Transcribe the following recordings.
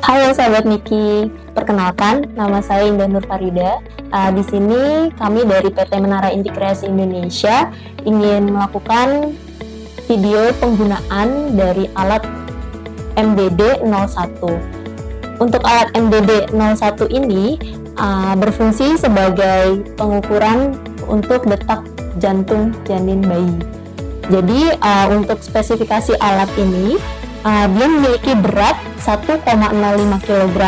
Halo sahabat Miki, perkenalkan nama saya Indah Nur Farida. Di sini kami dari PT Menara Integrasi Indonesia ingin melakukan video penggunaan dari alat MDD 01. Untuk alat MDD 01 ini berfungsi sebagai pengukuran untuk detak jantung janin bayi. Jadi untuk spesifikasi alat ini dia memiliki berat 1,05 kg,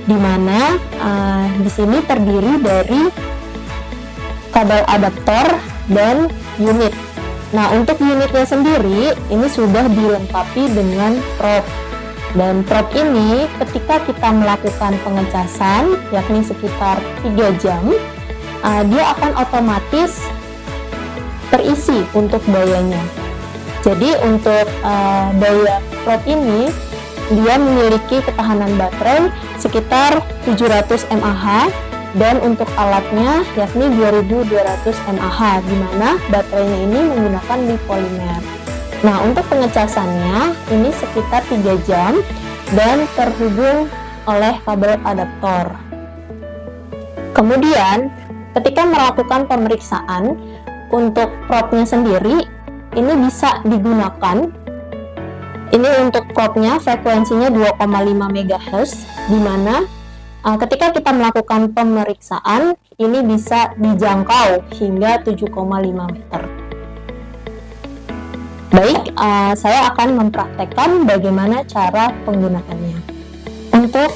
di mana di sini terdiri dari kabel adaptor dan unit. Nah, untuk unitnya sendiri ini sudah dilengkapi dengan prop. Dan prop ini ketika kita melakukan pengecasan, yakni sekitar 3 jam, dia akan otomatis terisi untuk dayanya. Jadi untuk daya prop ini dia memiliki ketahanan baterai sekitar 700 mAh dan untuk alatnya yakni 2200 mAh, di mana baterainya ini menggunakan lipolimer. Nah, untuk pengecasannya ini sekitar 3 jam dan terhubung oleh kabel adaptor. Kemudian ketika melakukan pemeriksaan untuk propnya sendiri, ini bisa digunakan. Ini untuk propnya frekuensinya 2,5 MHz, di mana ketika kita melakukan pemeriksaan ini bisa dijangkau hingga 7,5 meter. Baik, saya akan mempraktekkan bagaimana cara penggunaannya. Untuk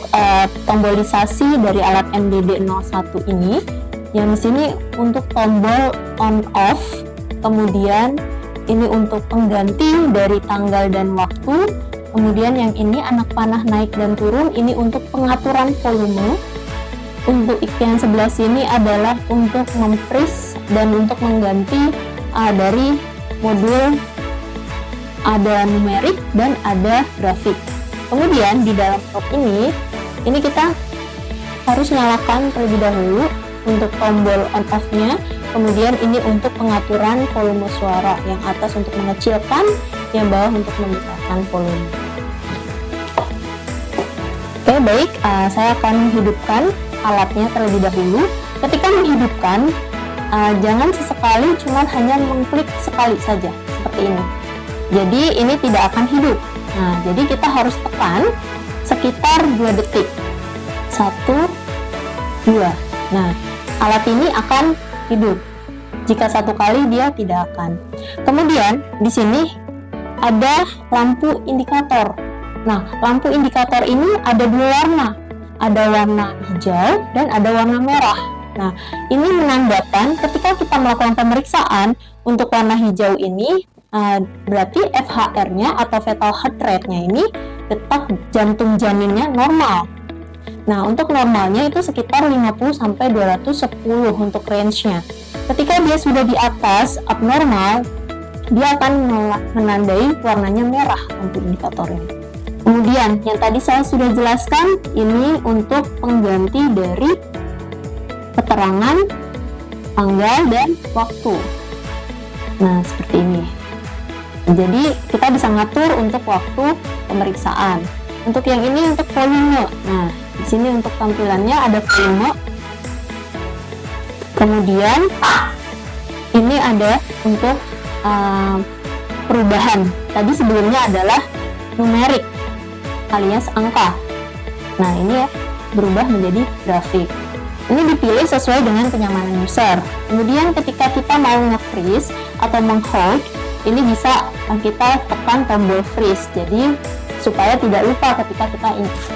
tombolisasi dari alat MDD 01 ini, yang di sini untuk tombol on off, kemudian ini untuk pengganti dari tanggal dan waktu, kemudian yang ini anak panah naik dan turun, ini untuk pengaturan volume. Untuk yang sebelah sini adalah untuk memfreeze dan untuk mengganti dari modul, ada numerik dan ada grafik. Kemudian di dalam prop ini kita harus nyalakan terlebih dahulu untuk tombol on off nya. Kemudian ini untuk pengaturan volume suara, yang atas untuk mengecilkan, yang bawah untuk membesarkan volume. Oke, baik, saya akan menghidupkan alatnya terlebih dahulu. Ketika menghidupkan, jangan sesekali, cuma hanya mengklik sekali saja, seperti ini. Jadi ini tidak akan hidup. Nah, jadi kita harus tekan sekitar 2 detik. 1, 2. Nah, alat ini akan hidup. Jika satu kali dia tidak akan. Kemudian di sini ada lampu indikator. Nah, lampu indikator ini ada 2 warna. Ada warna hijau dan ada warna merah. Nah, ini menandakan ketika kita melakukan pemeriksaan untuk warna hijau ini berarti FHR-nya atau fetal heart rate-nya ini detak jantung janinnya normal. Nah, untuk normalnya itu sekitar 50-210 untuk range-nya. Ketika dia sudah di atas abnormal, dia akan menandai warnanya merah lampu indikatornya. Kemudian yang tadi saya sudah jelaskan, ini untuk pengganti dari keterangan tanggal dan waktu. Nah, seperti ini. Jadi kita bisa ngatur untuk waktu pemeriksaan. Untuk yang ini untuk volume. Nah, di sini untuk tampilannya ada volume. Kemudian ini ada untuk perubahan. Tadi sebelumnya adalah numerik alias angka. Nah, ini ya berubah menjadi grafik. Ini dipilih sesuai dengan kenyamanan user. Kemudian ketika kita mau nge-freeze atau meng-hold, ini bisa kita tekan tombol freeze. Jadi supaya tidak lupa ketika kita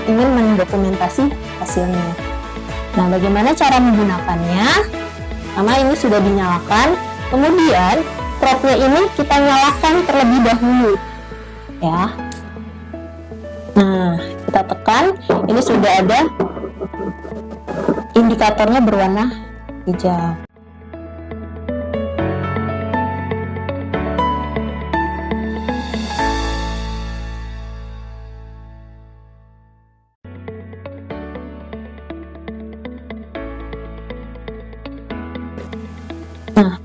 ingin mendokumentasi hasilnya. Nah, bagaimana cara menggunakannya? Pertama, ini sudah dinyalakan. Kemudian propnya ini kita nyalakan terlebih dahulu, ya. Nah, kita tekan. Ini sudah ada indikatornya berwarna hijau. Nah,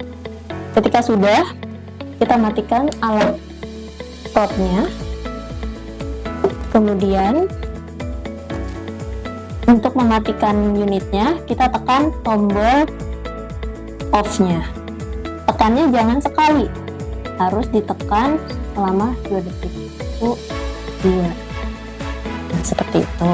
ketika sudah, kita matikan alat propnya. Kemudian Untuk mematikan unitnya, kita tekan tombol off-nya. Tekannya jangan sekali, harus ditekan selama 2 detik. 1, 2. Nah, seperti itu.